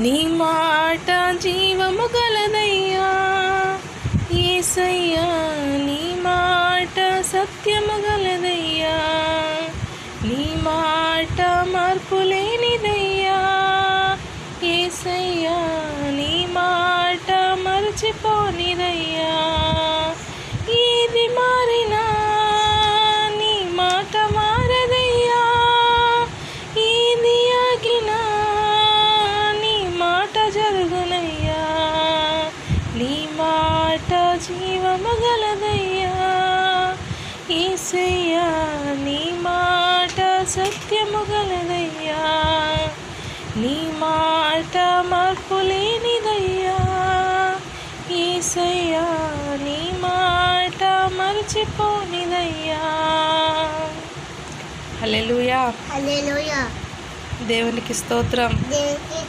నీ మాట జీవము గలదయ్యా యేసయ్యా, నీ మాట సత్యము గలదయ్యా, నీ మాట మార్పు లేనిదయ్యా యేసయ్యా, నీ మాట మరచిపోనిదయ్యా. ఏది మారినా నీ మాట మారదయ్యా, ఏది ఆగినా నీ మాట జరుగునయ్యా. నీ మాట జీవము గలదయ్యా యేసయ్యా, నీ మాట సత్యము గలదయ్యా, నీ మాట మార్పు లేనిదయ్యా యేసయ్యా, నీ మాట మరచిపోనిదయ్యా. హల్లెలూయా, హల్లెలూయా. దేవునికి స్తోత్రం.